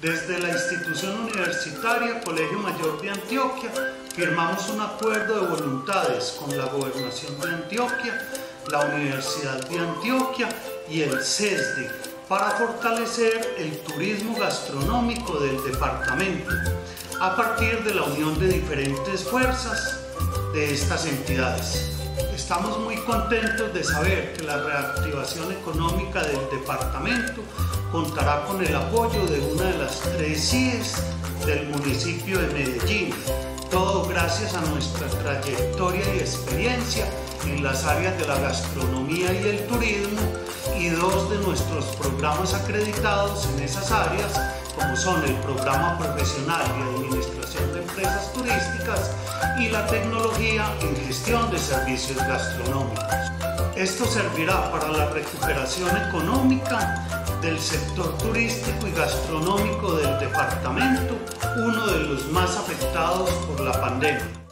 Desde la institución universitaria Colegio Mayor de Antioquia firmamos un acuerdo de voluntades con la Gobernación de Antioquia, la Universidad de Antioquia y el CESDE para fortalecer el turismo gastronómico del departamento a partir de la unión de diferentes fuerzas de estas entidades. Estamos muy contentos de saber que la reactivación económica del departamento contará con el apoyo de una de las 3 CIEs del municipio de Medellín, todo gracias a nuestra trayectoria y experiencia en las áreas de la gastronomía y el turismo y 2 de nuestros programas acreditados en esas áreas, como son el Programa Profesional de Administración de Empresas Turísticas y la Tecnología en Gestión de Servicios Gastronómicos. Esto servirá para la recuperación económica del sector turístico y gastronómico del departamento, uno de los más afectados por la pandemia.